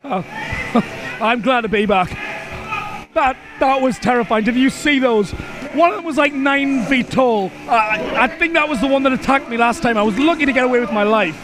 I'm glad to be back. That was terrifying. Did you see those? One of them was like 9 feet tall. I think that was the one that attacked me last time. I was lucky to get away with my life.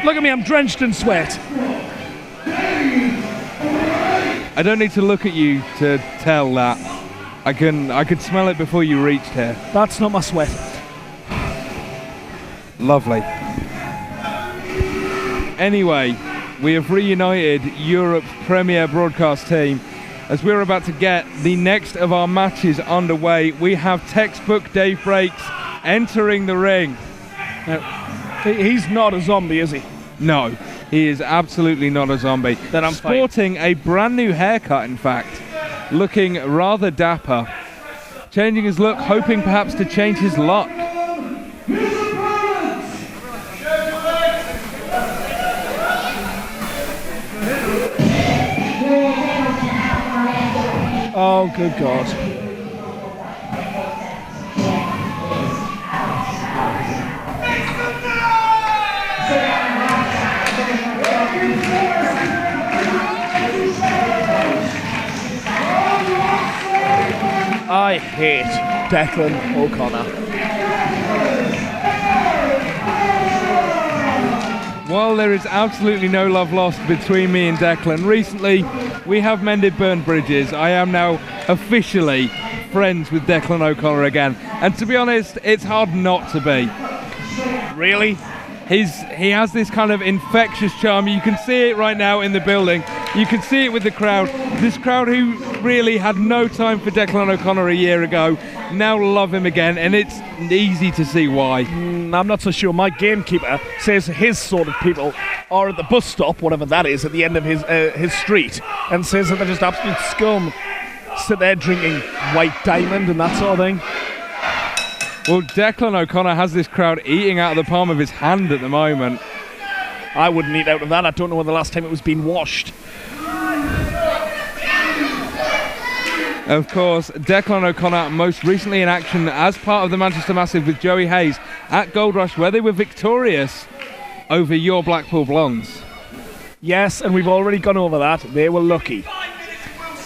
Look at me, I'm drenched in sweat. I don't need to look at you to tell that. I could smell it before you reached here. That's not my sweat. Lovely. Anyway, we have reunited Europe's premier broadcast team as we're about to get the next of our matches underway. We have textbook Dave Breaks entering the ring. Now, he's not a zombie, is he? No, he is absolutely not a zombie. Then I'm sporting fine. A brand new haircut, in fact. Looking rather dapper. Changing his look, hoping perhaps to change his luck. Oh, good God. I hate Declan O'Connor. While there is absolutely no love lost between me and Declan, recently we have mended burned bridges. I am now officially friends with Declan O'Connor again. And to be honest, it's hard not to be. Really? He has this kind of infectious charm. You can see it right now in the building. You can see it with the crowd. This crowd who really had no time for Declan O'Connor a year ago now love him again, and it's easy to see why. I'm not so sure. My gamekeeper says his sort of people are at the bus stop, whatever that is, at the end of his street, and says that they're just absolute scum. Sit there drinking White Diamond and that sort of thing. Well, Declan O'Connor has this crowd eating out of the palm of his hand at the moment. I wouldn't eat out of that. I don't know when the last time it was being washed. Of course, Declan O'Connor most recently in action as part of the Manchester Massive with Joey Hayes at Gold Rush, where they were victorious over your Blackpool Blondes. Yes, and we've already gone over that. They were lucky.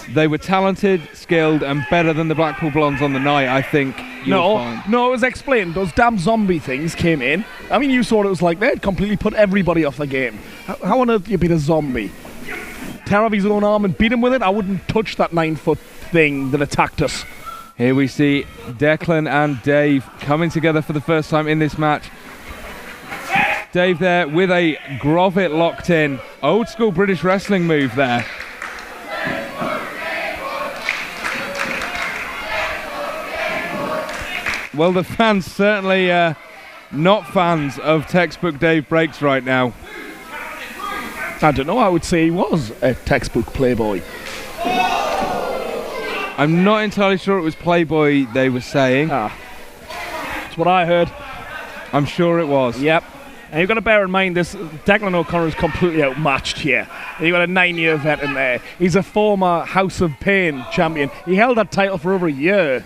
They were talented, skilled, and better than the Blackpool Blondes on the night, I think. No, it was explained. Those damn zombie things came in. I mean, you saw it was like they'd completely put everybody off the game. How on earth do you beat a zombie? Tear off his own arm and beat him with it? I wouldn't touch that 9-foot thing that attacked us. Here we see Declan and Dave coming together for the first time in this match. Dave there with a Grovit locked in. Old school British wrestling move there. Well, the fans certainly not fans of textbook Dave Breaks right now. I don't know, I would say he was a textbook playboy. I'm not entirely sure it was Playboy they were saying. That's what I heard. I'm sure it was. Yep. And you've got to bear in mind this, Declan O'Connor is completely outmatched here. And you've got a 9-year vet in there. He's a former House of Pain champion. He held that title for over a year.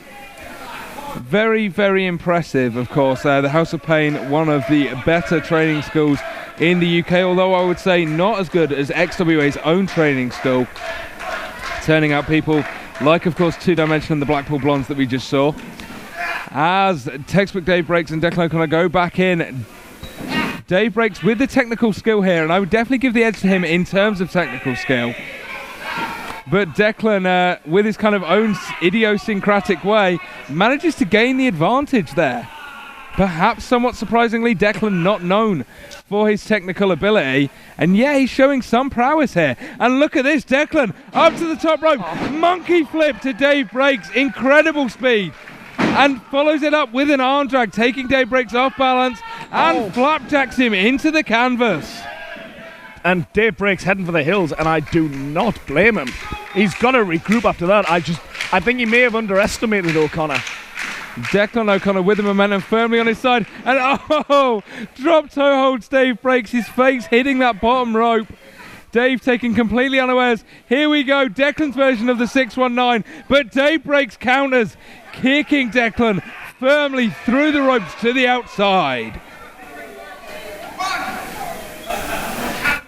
Very, very impressive, of course. The House of Pain, one of the better training schools in the UK, although I would say not as good as XWA's own training school. Turning out people like, of course, Two Dimension and the Blackpool Blondes that we just saw. As textbook Dave Breaks and Declan O'Connor go back in, Dave Breaks with the technical skill here, and I would definitely give the edge to him in terms of technical skill. But Declan, with his kind of own idiosyncratic way, manages to gain the advantage there. Perhaps somewhat surprisingly, Declan not known for his technical ability. And yeah, he's showing some prowess here. And look at this, Declan up to the top rope. Monkey flip to Dave Breaks. Incredible speed. And follows it up with an arm drag, taking Dave Breaks off balance and flapjacks him into the canvas. And Dave Breaks heading for the hills, and I do not blame him. He's got to regroup after that. I think he may have underestimated O'Connor. Declan O'Connor with the momentum firmly on his side, and drop toe holds Dave Breaks, his face hitting that bottom rope. Dave taken completely unawares. Here we go, Declan's version of the 619, but Dave Breaks counters, kicking Declan firmly through the ropes to the outside.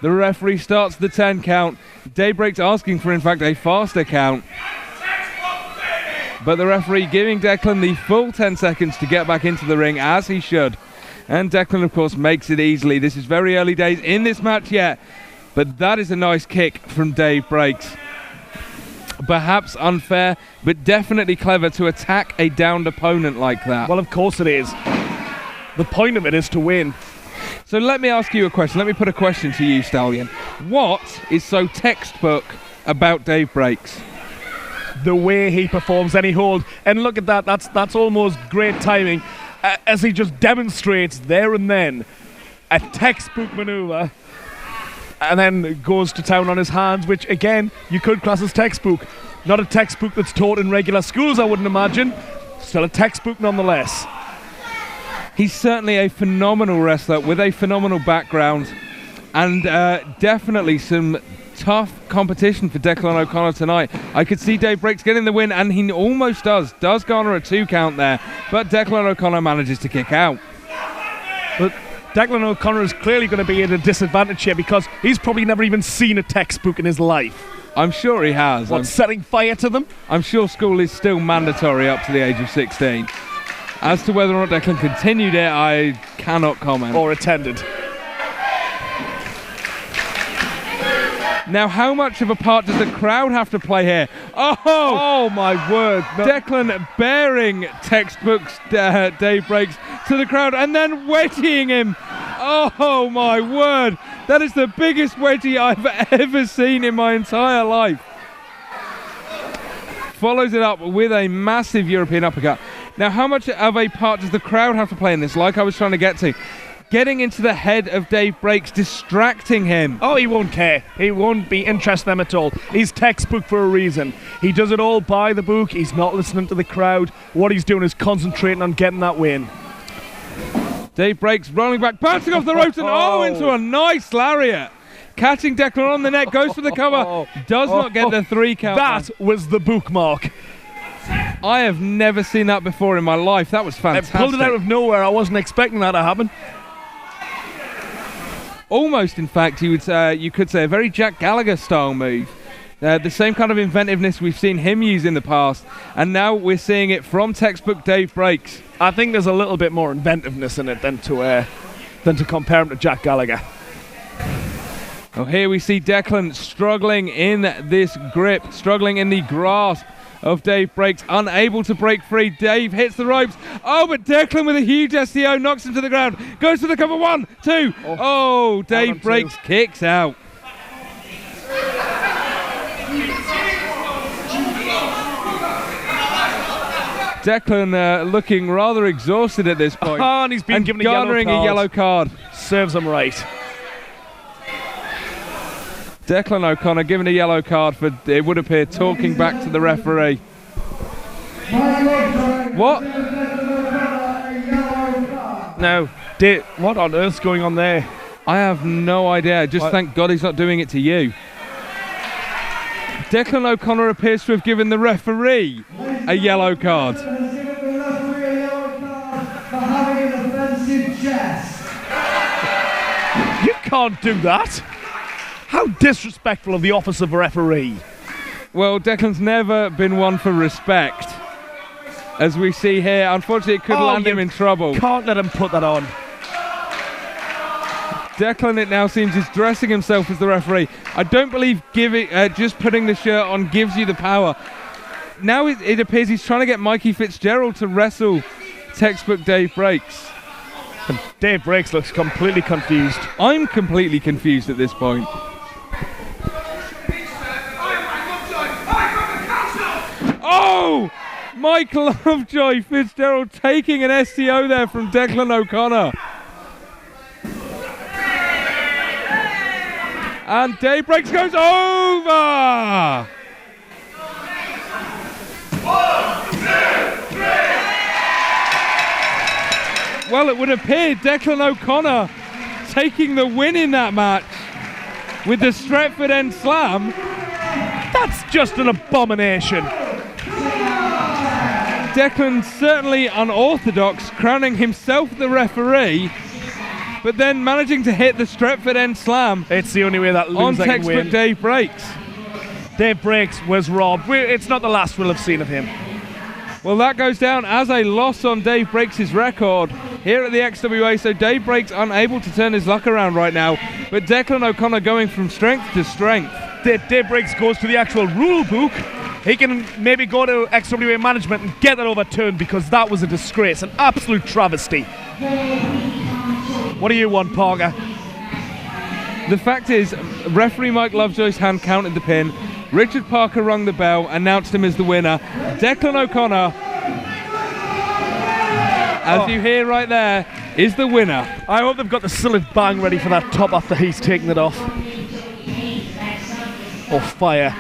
The referee starts the 10 count. Daybreak's asking for, in fact, a faster count. But the referee giving Declan the full 10 seconds to get back into the ring, as he should. And Declan, of course, makes it easily. This is very early days in this match yet. But that is a nice kick from Dave Breaks. Perhaps unfair, but definitely clever to attack a downed opponent like that. Well, of course it is. The point of it is to win. So let me ask you a question. Let me put a question to you, Stallion. What is so textbook about Dave Breaks? The way he performs any hold. And look at that. That's almost great timing. As he just demonstrates there and then a textbook maneuver. And then goes to town on his hands, which, again, you could class as textbook. Not a textbook that's taught in regular schools, I wouldn't imagine. Still a textbook nonetheless. He's certainly a phenomenal wrestler with a phenomenal background. And definitely some tough competition for Declan O'Connor tonight. I could see Dave Breaks getting the win, and he almost does garner a 2 count there. But Declan O'Connor manages to kick out. But Declan O'Connor is clearly going to be at a disadvantage here because he's probably never even seen a textbook in his life. I'm sure he has. Setting fire to them? I'm sure school is still mandatory up to the age of 16. As to whether or not Declan continued it, I cannot comment. Or attended. Now, how much of a part does the crowd have to play here? Oh my word. No. Declan bearing textbooks Dave Breaks to the crowd and then wedging him. Oh my word. That is the biggest wedgie I've ever seen in my entire life. Follows it up with a massive European uppercut. Now, how much of a part does the crowd have to play in this? Like I was trying to get to. Getting into the head of Dave Breaks, distracting him. Oh, he won't care. He won't be interested in them at all. He's textbook for a reason. He does it all by the book. He's not listening to the crowd. What he's doing is concentrating on getting that win. Dave Breaks rolling back, bouncing off the ropes and into a nice lariat. Catching Declan on the neck, goes for the cover. Does not get the 3 count. That was the bookmark. I have never seen that before in my life. That was fantastic. I pulled it out of nowhere. I wasn't expecting that to happen. Almost, in fact, you could say a very Jack Gallagher style move. The same kind of inventiveness we've seen him use in the past, and now we're seeing it from textbook Dave Breaks. I think there's a little bit more inventiveness in it than to compare him to Jack Gallagher. Oh, here we see Declan struggling in this grip, struggling in the grasp of Dave Breaks, unable to break free. Dave hits the ropes. Oh, but Declan with a huge STO knocks him to the ground. Goes for the cover. 1, 2. Oh, Dave Breaks kicks out. Declan looking rather exhausted at this point. And he's been given a yellow card. Serves him right. Declan O'Connor given a yellow card for, it would appear, talking back to the referee. What? No. What on earth's going on there? I have no idea. Just thank God he's not doing it to you. Declan O'Connor appears to have given the referee a yellow card. You can't do that. How disrespectful of the office of a referee. Well, Declan's never been one for respect. As we see here, unfortunately it could land him in trouble. Can't let him put that on. Declan, it now seems, is dressing himself as the referee. I don't believe just putting the shirt on gives you the power. Now it appears he's trying to get Mikey Fitzgerald to wrestle textbook Dave Breaks. And Dave Breaks looks completely confused. I'm completely confused at this point. Oh! Mike Lovejoy Fitzgerald taking an STO there from Declan O'Connor. And Dave Breaks goes over! 1, 2, 3. Well, it would appear Declan O'Connor taking the win in that match with the Stretford end slam. That's just an abomination. Declan certainly unorthodox, crowning himself the referee, but then managing to hit the Stretford end slam It's the only way that on loser can textbook win. Dave Breaks. Dave Breaks was robbed. It's not the last we'll have seen of him. Well, that goes down as a loss on Dave Breaks' record here at the XWA, so Dave Breaks unable to turn his luck around right now, but Declan O'Connor going from strength to strength. Dave Breaks goes to the actual rule book. He can maybe go to XWA management and get that overturned, because that was a disgrace, an absolute travesty. What do you want, Parker? The fact is, referee Mike Lovejoy's hand counted the pin. Richard Parker rung the bell, announced him as the winner. Declan O'Connor, as you hear right there, is the winner. I hope they've got the Sillet bang ready for that top after he's taken it off. Oh, fire.